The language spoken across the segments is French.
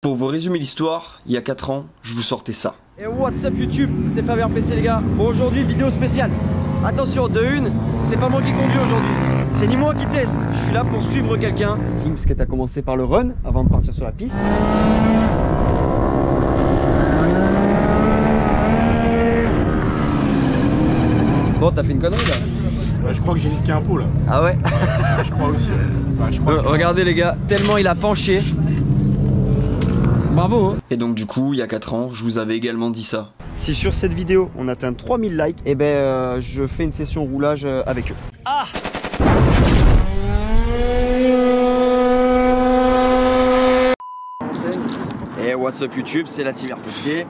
Pour vous résumer l'histoire, il y a 4 ans, je vous sortais ça. Et what's up YouTube, c'est Fabien PC les gars. Bon, aujourd'hui vidéo spéciale. Attention, de une, c'est pas moi qui conduis aujourd'hui, c'est ni moi qui teste. Je suis là pour suivre quelqu'un. Parce que t'as commencé par le run avant de partir sur la piste. Bon, t'as fait une connerie là? Bah, je crois que j'ai niqué un pot là. Ah ouais? Je crois aussi. Enfin, je crois regardez les gars, tellement il a penché. Bravo. Et donc du coup, il y a 4 ans, je vous avais également dit ça. Si sur cette vidéo on atteint 3000 likes, et ben je fais une session roulage avec eux. Ah! Et what's up YouTube, c'est la Team RPC.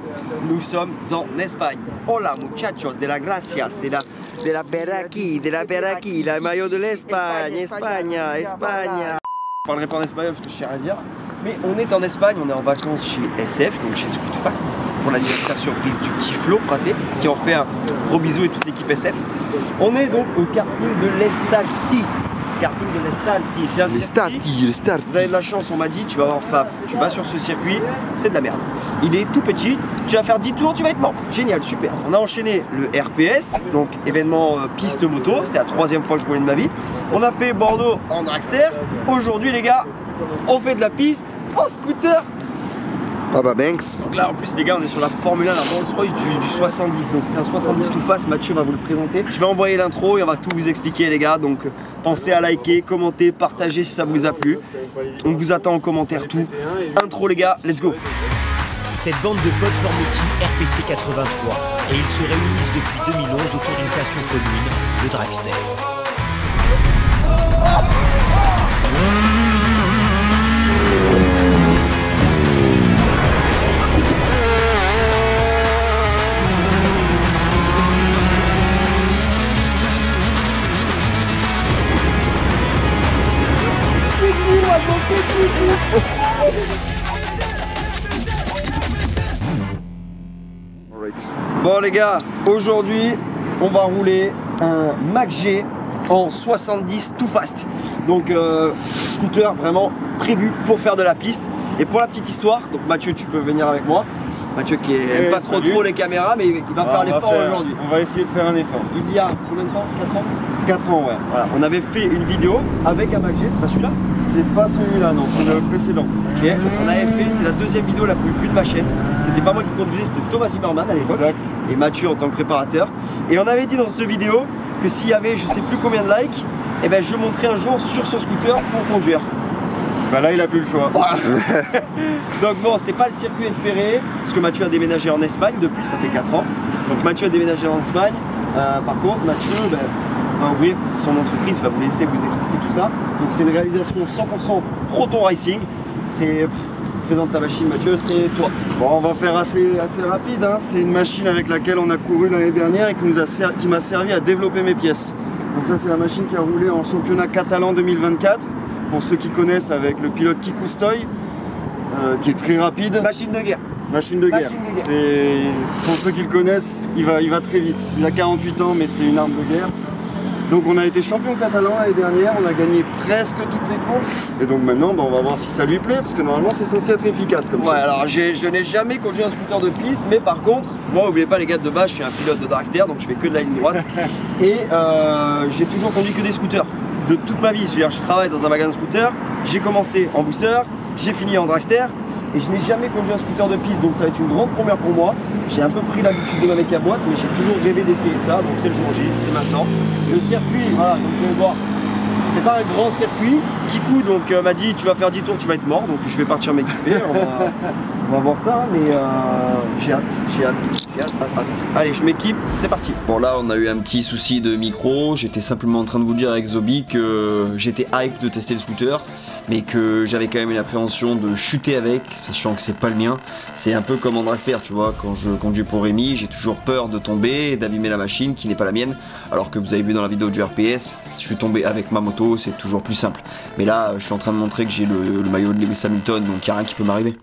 Nous sommes en Espagne. Hola muchachos de la gracia, c'est la de la Beraki, la maillot de l'Espagne, Espagne. Je parlerai pas en espagnol parce que je sais rien dire. Mais on est en Espagne, on est en vacances chez SF, donc chez Scoot Fast, pour l'anniversaire surprise du petit Flo Fraté, qui en fait un gros bisou et toute l'équipe SF. On est donc au karting de l'Estalti. Karting de l'Estalti, c'est un circuit. Vous avez de la chance, on m'a dit, tu vas avoir Fab, tu vas sur ce circuit, c'est de la merde. Il est tout petit, tu vas faire 10 tours, tu vas être mort. Génial, super. On a enchaîné le RPS, donc événement piste moto, c'était la 3e fois que je roulais de ma vie. On a fait Bordeaux en dragster. Aujourd'hui les gars, on fait de la piste en scooter. Baba Banks. Donc là en plus les gars on est sur la Formule 1, la Rolls-Royce du 70. Donc c'est un 70 tout face, Mathieu va vous le présenter. Je vais envoyer l'intro et on va tout vous expliquer les gars. Donc pensez à liker, commenter, partager si ça vous a plu. On vous attend en commentaire tout. Intro les gars, let's go. Cette bande de potes forme le team RPC 83 et ils se réunissent depuis 2011 autour d'une passion commune, le dragster. Bon les gars, aujourd'hui on va rouler un Mac G en 70 tout fast. Donc scooter vraiment prévu pour faire de la piste. Et pour la petite histoire, donc Mathieu tu peux venir avec moi. Mathieu qui aime pas trop les caméras mais il va faire l'effort aujourd'hui. On va essayer de faire un effort. Il y a combien de temps? 4 ans? 4 ans, ouais. Voilà, on avait fait une vidéo avec un Mac G, c'est pas celui-là? C'est pas celui-là, non, c'est le précédent. Ok, on avait fait, c'est la 2e vidéo la plus vue de ma chaîne. C'était pas moi qui conduisais, c'était Thomas Zimmerman à l'époque. Exact. Et Mathieu en tant que préparateur. Et on avait dit dans cette vidéo que s'il y avait je sais plus combien de likes, et ben je monterais un jour sur son scooter pour conduire. Bah là il a plus le choix. Donc bon, c'est pas le circuit espéré, parce que Mathieu a déménagé en Espagne depuis, ça fait 4 ans. Donc Mathieu a déménagé en Espagne. Par contre, Mathieu va ouvrir son entreprise, il va vous laisser vous expliquer tout ça. Donc c'est une réalisation 100% Proton Racing. C'est... Présente ta machine Mathieu, c'est toi. Bon, on va faire assez rapide, hein. C'est une machine avec laquelle on a couru l'année dernière et qui m'a servi à développer mes pièces. Donc ça c'est la machine qui a roulé en championnat catalan 2024. Pour ceux qui connaissent, avec le pilote Kikou Stoy, qui est très rapide. Machine de guerre. Machine de guerre. Pour ceux qui le connaissent, il va très vite. Il a 48 ans mais c'est une arme de guerre. Donc on a été champion catalan l'année dernière, on a gagné presque toutes les courses. Et donc maintenant on va voir si ça lui plaît, parce que normalement c'est censé être efficace comme ça. Ouais, alors je n'ai jamais conduit un scooter de piste, mais par contre, moi n'oubliez pas les gars, de base je suis un pilote de dragster, donc je fais que de la ligne droite. Et j'ai toujours conduit que des scooters, de toute ma vie. C'est-à-dire je travaille dans un magasin de scooters, j'ai commencé en booster, j'ai fini en dragster. Et je n'ai jamais conduit un scooter de piste, donc ça va être une grande première pour moi. J'ai un peu pris l'habitude de avec la boîte, mais j'ai toujours rêvé d'essayer ça, donc c'est le jour J, c'est maintenant. Le circuit, voilà, donc vous pouvez voir, c'est pas un grand circuit. Kikou donc m'a dit tu vas faire 10 tours, tu vas être mort, donc je vais partir m'équiper. On va voir ça, mais j'ai hâte. Allez, je m'équipe, c'est parti. Bon là on a eu un petit souci de micro, j'étais simplement en train de vous dire avec Zobi que j'étais hype de tester le scooter, mais que j'avais quand même une appréhension de chuter avec, sachant que c'est pas le mien. C'est un peu comme en dragster, tu vois, quand je conduis pour Rémi, j'ai toujours peur de tomber et d'abîmer la machine qui n'est pas la mienne, alors que vous avez vu dans la vidéo du RPS, je suis tombé avec ma moto, c'est toujours plus simple. Mais là, je suis en train de montrer que j'ai le maillot de Lewis Hamilton, donc il n'y a rien qui peut m'arriver.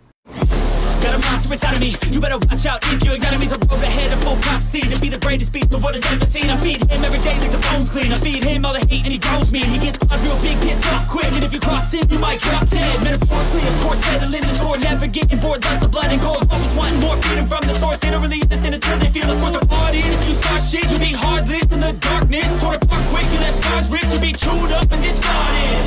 got a monster inside of me. You better watch out if you ain't got him. He's a road ahead of full prophecy to be the greatest beast the world has ever seen. I feed him every day like the bones clean. I feed him all the hate and he grows me. And he gets claws real big, pissed off quick. And if you cross him, you might drop dead. Metaphorically, of course, settling the score. Never getting bored, lots of blood and gore. Always wanting more, freedom from the source. They don't really understand until they feel it. Forced apart in. If you start shit, you be heartless in the darkness. Torn apart quick, you left scars ripped. You be chewed up and discarded.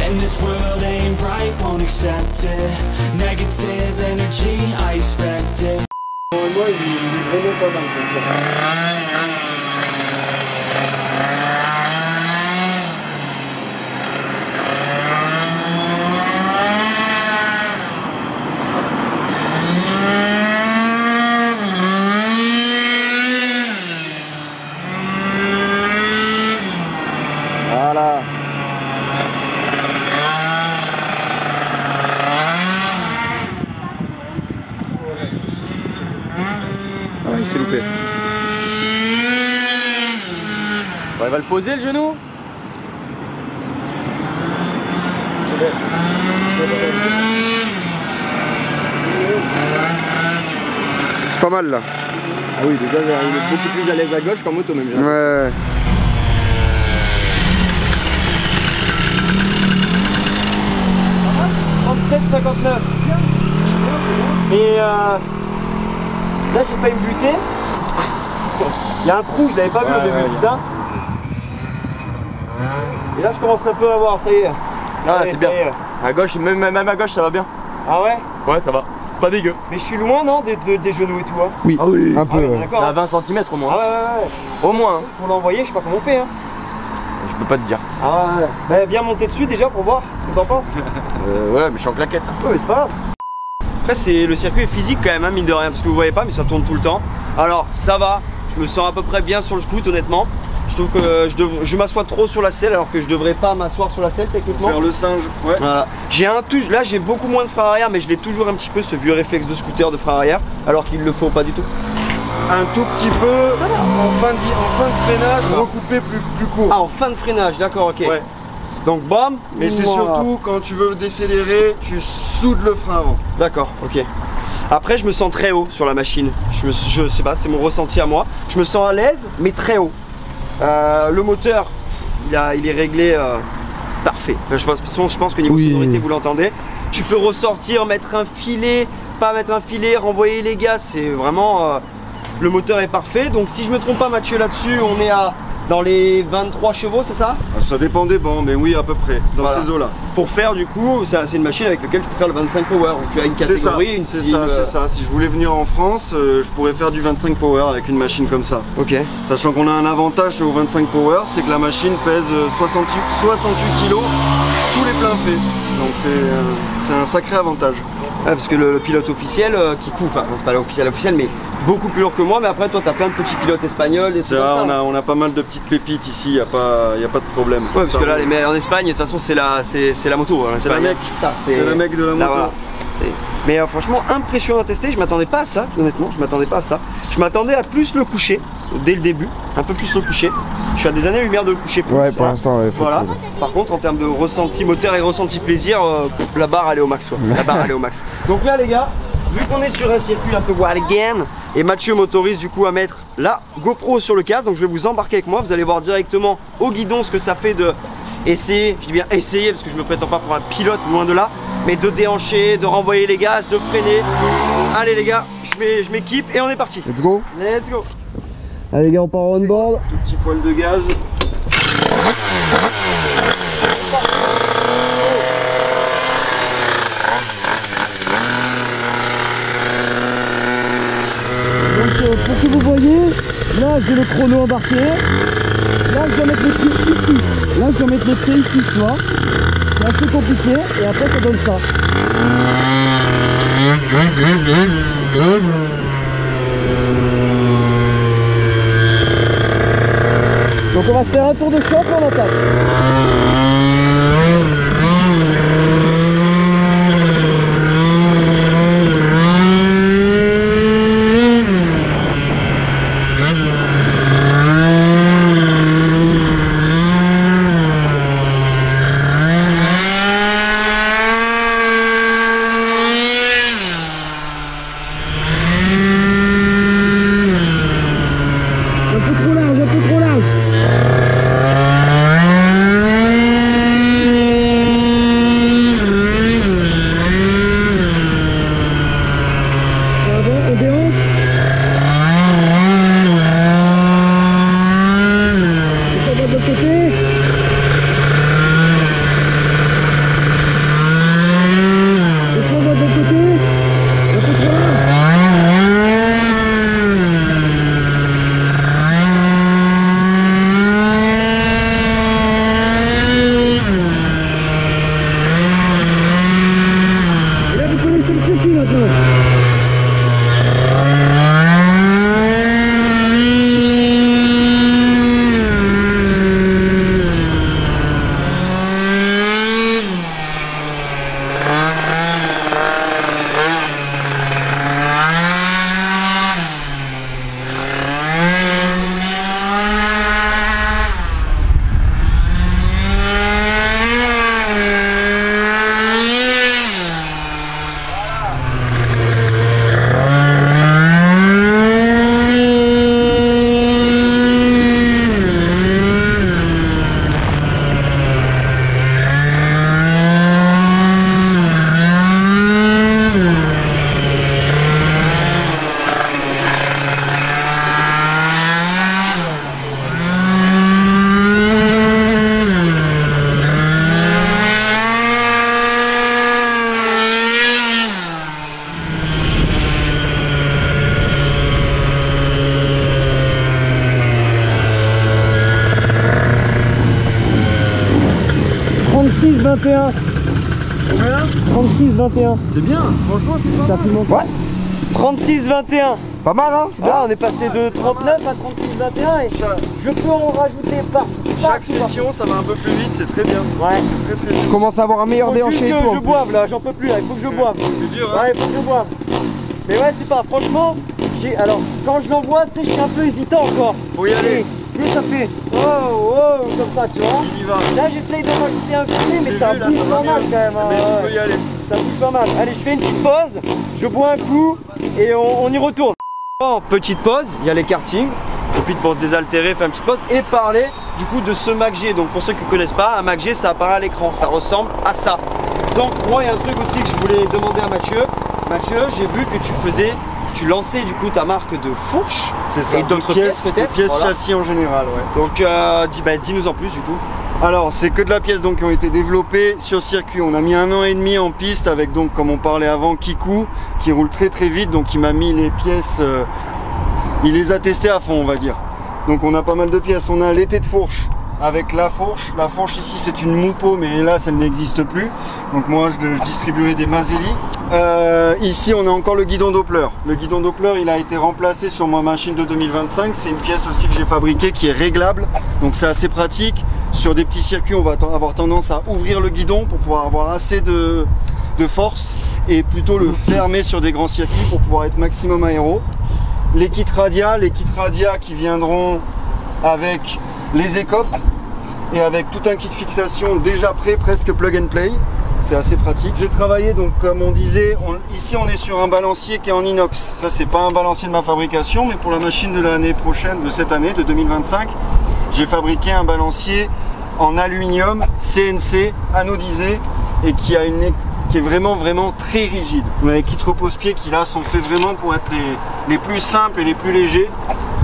And this world ain't right, won't accept it. Negative energy, I expect it. Moi, il est vraiment pas mal. Voilà. Ah, il s'est loupé. Bon, il va le poser le genou. C'est pas mal là. Ah oui, déjà il est beaucoup plus à l'aise à gauche qu'en moto même. Ouais. « 37,59 ». Mais là j'ai failli me buter. Il y a un trou, je l'avais pas vu au début, putain. Et là je commence un peu à voir, ça y est. Ah c'est bien. À gauche, même à gauche ça va bien. Ah ouais? Ouais ça va. C'est pas dégueu. Mais je suis loin non des genoux et tout hein. Oui, ah oui. un peu. Ah oui, d'accord. C'est à 20 cm au moins. Ah ouais. Au moins. Hein. Pour l'envoyer, je sais pas comment on fait hein. Je peux pas te dire. Ah ouais. Bah viens monter dessus déjà pour voir ce que t'en penses. Ouais mais je suis en claquette. Ouais mais c'est pas grave. Après le circuit est physique quand même hein, mine de rien, parce que vous voyez pas mais ça tourne tout le temps. Alors ça va, je me sens à peu près bien sur le scoot honnêtement. Je trouve que je m'assois trop sur la selle alors que je devrais pas m'asseoir sur la selle techniquement. Faire le singe, ouais. Voilà. Là j'ai beaucoup moins de frein arrière mais je l'ai toujours un petit peu ce vieux réflexe de scooter de frein arrière alors qu'il le faut pas du tout. Un tout petit peu en fin de freinage, recoupé plus court. Ah en fin de freinage, d'accord, ok. Ouais. Donc bam. Mais c'est surtout quand tu veux décélérer, tu soudes le frein avant. D'accord, ok. Après je me sens très haut sur la machine. Je sais pas, c'est mon ressenti à moi. Je me sens à l'aise mais très haut. Le moteur, il est réglé parfait. Enfin, de toute façon je pense que niveau sonorité vous l'entendez. Tu peux ressortir, mettre un filet, pas mettre un filet, renvoyer les gaz, c'est vraiment... le moteur est parfait. Donc si je me trompe pas Mathieu là-dessus, on est dans les 23 chevaux, c'est ça? Ça dépend des bancs, mais oui à peu près, dans ces eaux-là. Pour faire du coup, c'est une machine avec laquelle tu peux faire le 25 power. Donc tu as une catégorie, une c'est ça. Si je voulais venir en France, je pourrais faire du 25 power avec une machine comme ça. Ok. Sachant qu'on a un avantage au 25 power, c'est que la machine pèse 68 kg, tous les pleins faits. Donc c'est un sacré avantage. Ouais, parce que le pilote officiel qui couvre, enfin c'est pas l'officiel mais beaucoup plus lourd que moi, mais après toi t'as plein de petits pilotes espagnols et tout ça. On a pas mal de petites pépites ici, il n'y a pas de problème. Ouais, parce que là en Espagne de toute façon c'est la moto. Hein, c'est la mec, c'est la mec de la moto. Là, voilà. Mais franchement impressionnant à tester, je m'attendais pas à ça, honnêtement, je m'attendais pas à ça. Je m'attendais à plus le coucher dès le début, un peu plus le coucher. Je suis à des années-lumière de le coucher plus. Ouais, pour l'instant, ouais, voilà. Par contre en termes de ressenti moteur et ressenti plaisir, la barre elle est au max. Ouais. La barre elle est au max. Donc là les gars, vu qu'on est sur un circuit un peu wild again, et Mathieu m'autorise du coup à mettre la GoPro sur le casque, donc je vais vous embarquer avec moi, vous allez voir directement au guidon ce que ça fait de essayer, je dis bien essayer parce que je me prétends pas pour un pilote, loin de là, mais de déhancher, de renvoyer les gaz, de freiner. Allez les gars, je m'équipe et on est parti. Let's go. Let's go. Allez les gars, on part on board. Tout petit poil de gaz. Pour que vous voyez, là j'ai le chrono embarqué, là je dois mettre les pieds ici, là je dois mettre les pieds ici, tu vois, c'est assez compliqué et après ça donne ça. Donc on va se faire un tour de choc et on attaque. 21. Combien? 36-21. C'est bien, franchement c'est pas Ça mal. filme encore. Ouais. 36-21. Pas mal, hein? C'est bien. Ah, on est passé de 39 à 36-21 et je peux en rajouter par Chaque session ça va un peu plus vite, c'est très bien. Ouais. Très vite. Je commence à avoir un meilleur déhanché et tout. Je boive là, j'en peux plus là, il faut que je boive. C'est dur hein. Ouais, il faut que je boive. Mais ouais, c'est pas, franchement, alors quand je l'envoie, tu sais, je suis un peu hésitant encore. Faut y aller. Tu sais, ça fait oh, comme ça, tu vois. Il y va. Là, j'essaye de rajouter un filet, mais J'ai ça vu, là, bouge ça va pas mal mieux. quand même. Mais hein, tu peux y aller. Ça bouge pas mal. Allez, je fais une petite pause, je bois un coup et on y retourne. En petite pause, il y a les kartings. Profite pour se désaltérer, faire une petite pause et parler du coup de ce MacG. Donc pour ceux qui ne connaissent pas, un MacG ça apparaît à l'écran, ça ressemble à ça. Donc moi il y a un truc aussi que je voulais demander à Mathieu. Mathieu, j'ai vu que tu lançais du coup ta marque de fourche C'est ça. et d'autres pièces peut-être. Pièces Voilà. châssis en général, ouais. Donc dis-nous en plus du coup. Alors c'est que de la pièce donc qui ont été développées sur circuit. On a mis 1 an et demi en piste avec donc comme on parlait avant Kikou qui roule très vite, donc il m'a mis les pièces, il les a testées à fond on va dire. Donc on a pas mal de pièces, on a l'été de fourche avec la fourche. La fourche ici c'est une Moupo mais hélas elle n'existe plus. Donc moi je distribuerai des Maselli. Ici on a encore le guidon Doppler. Le guidon Doppler il a été remplacé sur ma machine de 2025. C'est une pièce aussi que j'ai fabriquée qui est réglable. Donc c'est assez pratique. Sur des petits circuits on va avoir tendance à ouvrir le guidon pour pouvoir avoir assez de force et plutôt le fermer sur des grands circuits pour pouvoir être maximum aéro. Les kits radia qui viendront avec les écopes et avec tout un kit fixation déjà prêt, presque plug and play. C'est assez pratique. J'ai travaillé donc comme on disait, ici on est sur un balancier qui est en inox. Ça c'est pas un balancier de ma fabrication mais pour la machine de l'année prochaine, de cette année, de 2025, j'ai fabriqué un balancier en aluminium CNC anodisé et qui est vraiment très rigide. On a les kits repose-pieds qui là sont faits vraiment pour être les plus simples et les plus légers.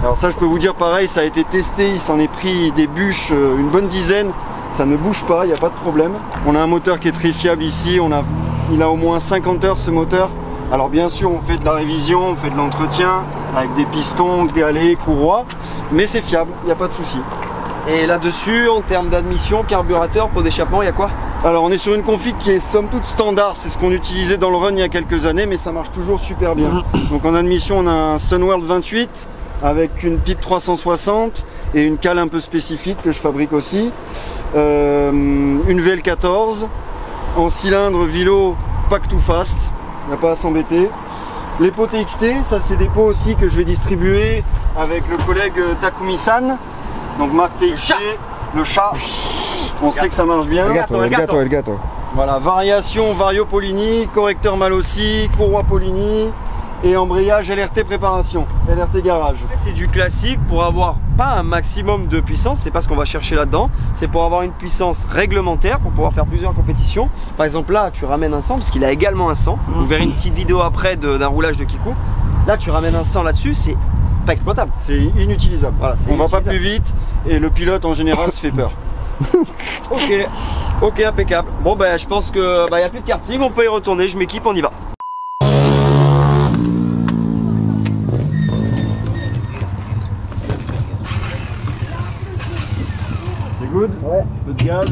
Alors ça je peux vous dire pareil, ça a été testé, il s'en est pris des bûches, une bonne dizaine, ça ne bouge pas, il n'y a pas de problème. On a un moteur qui est très fiable ici, il a au moins 50 heures ce moteur. Alors bien sûr on fait de la révision, on fait de l'entretien avec des pistons, galets, courroies, mais c'est fiable, il n'y a pas de souci. Et là-dessus, en termes d'admission, carburateur, pot d'échappement, il y a quoi? Alors on est sur une config qui est somme toute standard, c'est ce qu'on utilisait dans le run il y a quelques années, mais ça marche toujours super bien. Donc en admission on a un Sunworld 28 avec une pipe 360 et une cale un peu spécifique que je fabrique aussi. Une VL14, en cylindre Vilo Pack Too Fast, il n'y a pas à s'embêter. Les pots TXT, ça c'est des pots aussi que je vais distribuer avec le collègue Takumi-san. Donc marque TXT, le chat, on sait que ça marche bien. El gato. Voilà, variation Vario Polini, correcteur Malossi, courroie Polini et embrayage LRT préparation, LRT garage. C'est du classique pour avoir pas un maximum de puissance, c'est pas ce qu'on va chercher là-dedans, c'est pour avoir une puissance réglementaire pour pouvoir faire plusieurs compétitions. Par exemple là tu ramènes un 100 parce qu'il a également un 100, vous verrez une petite vidéo après d'un roulage de Kikou. Là tu ramènes un 100 là-dessus, c'est pas exploitable. C'est inutilisable. Voilà, on va pas plus vite et le pilote en général se fait peur. Ok, impeccable. Bon ben je pense que y a plus de karting, on peut y retourner, je m'équipe, on y va. C'est good? Ouais. Peu de gaz.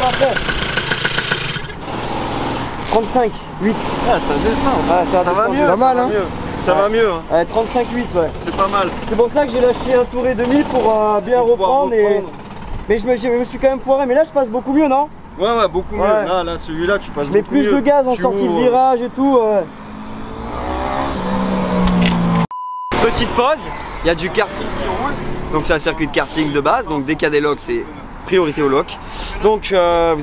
à fond. 35, 8. Ah, ça descend. Ah, Ça va mieux. Pas mal, hein. Ça va mieux. Hein. Ouais, 35, 8, ouais. C'est pas mal. C'est pour ça que j'ai lâché un tour et demi pour bien Pour pouvoir reprendre. Mais je me suis quand même foiré. Mais là, je passe beaucoup mieux, non? Ouais, beaucoup mieux. Ouais. Là, celui-là, tu passes Je mets beaucoup plus mieux. de gaz en Tu sortie de ouvres, virage et tout. Petite pause, il y a du karting qui roule. Donc c'est un circuit de karting de base. Donc dès qu'il y a des locks, c'est priorité au lock. Donc vous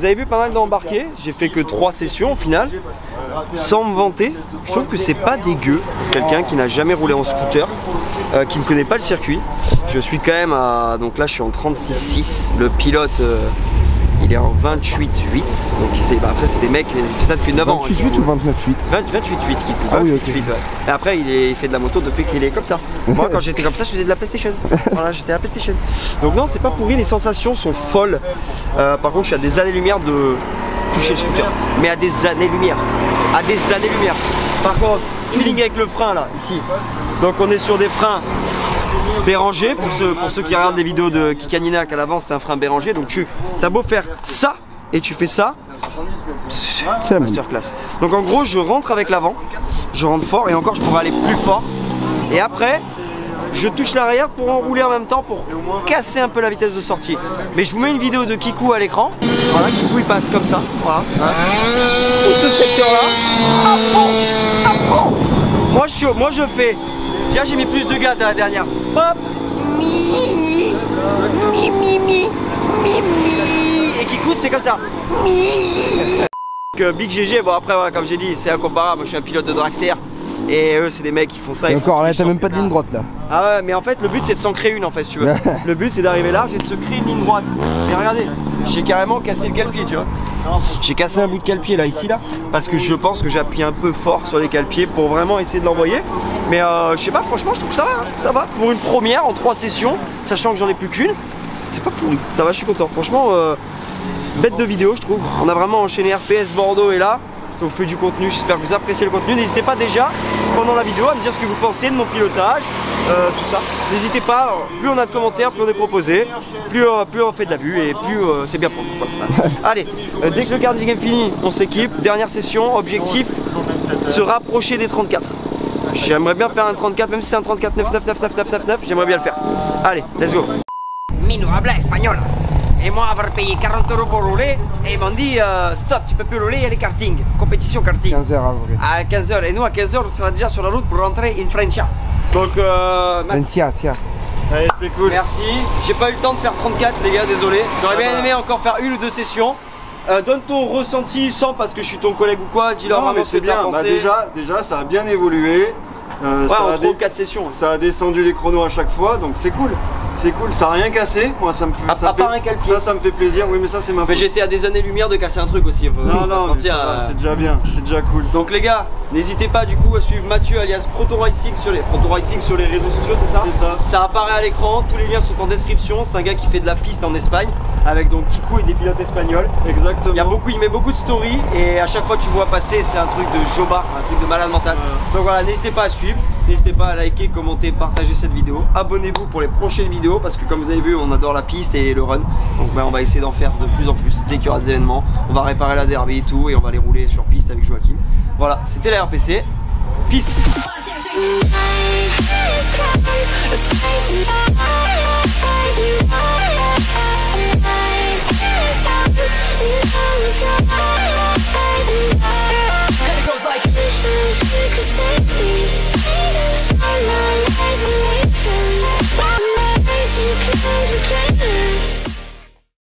avez vu pas mal d'embarqués. J'ai fait que 3 sessions au final. Sans me vanter, je trouve que c'est pas dégueu pour quelqu'un qui n'a jamais roulé en scooter, qui ne connaît pas le circuit. Je suis quand même à... Donc là je suis en 36,6. Le pilote il est en 28,8. Donc après c'est des mecs qui font ça depuis 9 ans. 28,8 ou 29,8? 28,8 qui fait. Ah oui, ok. 28,8, ouais. Et après il fait de la moto depuis qu'il est comme ça. Moi quand j'étais comme ça je faisais de la PlayStation. Voilà, j'étais à la PlayStation. Donc non, c'est pas pourri, les sensations sont folles. Par contre je suis à des années-lumière de toucher le scooter. Mais à des années-lumière. À des années-lumière. Par contre, feeling avec le frein là, ici. Donc on est sur des freins Béranger, pour ceux qui regardent des vidéos de Kikaninac, à l'avant c'est un frein Béranger. Donc tu as beau faire ça et tu fais ça, c'est la masterclass. Donc en gros je rentre avec l'avant, je rentre fort et encore je pourrais aller plus fort. Et après je touche l'arrière pour enrouler en même temps pour casser un peu la vitesse de sortie. Mais je vous mets une vidéo de Kikou à l'écran. Voilà, Kikou il passe comme ça. Voilà. Pour ce secteur là, à fond. Moi je fais. Déjà j'ai mis plus de gaz à la dernière. Hop. Mi. Et Kikou c'est comme ça. Big GG, bon après voilà, comme j'ai dit c'est incomparable. Moi je suis un pilote de dragster. Et eux c'est des mecs qui font ça. Et encore là, t'as même pas de ligne droite là. Ah ouais, mais en fait le but c'est de s'en créer une en fait si tu veux. Le but c'est d'arriver large et de se créer une ligne droite. Et regardez, j'ai carrément cassé le cale-pied, tu vois. J'ai cassé un bout de cale-pied là, ici là, parce que je pense que j'appuie un peu fort sur les cale-pieds pour vraiment essayer de l'envoyer. Mais je sais pas, franchement je trouve que ça va, hein, ça va. Pour une première en 3 sessions, sachant que j'en ai plus qu'une, c'est pas pourri. Ça va, je suis content. Franchement, bête de vidéo je trouve. On a vraiment enchaîné RPS Bordeaux et là. Ça vous fait du contenu, j'espère que vous appréciez le contenu. N'hésitez pas déjà pendant la vidéo à me dire ce que vous pensez de mon pilotage, tout ça. N'hésitez pas, plus on a de commentaires, plus on est proposé, plus on fait de la vue et plus c'est bien pour vous. Voilà. Allez, dès que le karting est fini, on s'équipe. Dernière session, objectif, se rapprocher des 34. J'aimerais bien faire un 34, même si c'est un 34 9999999, j'aimerais bien le faire. Allez, let's go. Mino habla espagnol. Et moi avoir payé 40 € pour rouler et ils m'ont dit stop, tu peux plus rouler, il y a les karting, compétition karting. 15h à vrai. À 15h et nous à 15h on sera déjà sur la route pour rentrer in Francia. Donc Sia. Allez, c'était cool. merci. J'ai pas eu le temps de faire 34 les gars, désolé. J'aurais bien aimé encore faire 1 ou 2 sessions. Donne ton ressenti sans parce que je suis ton collègue ou quoi, dis-leur Non, vraiment mais ce que c'est t'as bien. pensé. Bah, déjà ça a bien évolué. Ouais, en 3 ou 4 sessions. Ça a descendu les chronos à chaque fois, donc c'est cool. C'est cool, ça a rien cassé. Moi ça me fait, À part un cale-pied. ça me fait plaisir. Oui, mais ça c'est ma Mais faute. j'étais à des années-lumière de casser un truc aussi. Non, mais ça va, c'est déjà bien, c'est déjà cool. Donc les gars, n'hésitez pas du coup à suivre Mathieu alias Proto Racing sur les réseaux sociaux, c'est ça? C'est ça. Ça apparaît à l'écran, tous les liens sont en description. C'est un gars qui fait de la piste en Espagne avec donc Kikou et des pilotes espagnols. Exactement. Il met beaucoup de stories et à chaque fois que tu vois passer, c'est un truc de jobard, un truc de malade mental. Donc voilà, n'hésitez pas à suivre, n'hésitez pas à liker, commenter, partager cette vidéo. Abonnez-vous pour les prochaines vidéos parce que comme vous avez vu, on adore la piste et le run. Donc on va essayer d'en faire de plus en plus dès qu'il y aura des événements. On va réparer la derby et tout et on va les rouler sur piste avec Joachim. Voilà, c'était la RPC. Peace. It's crazy.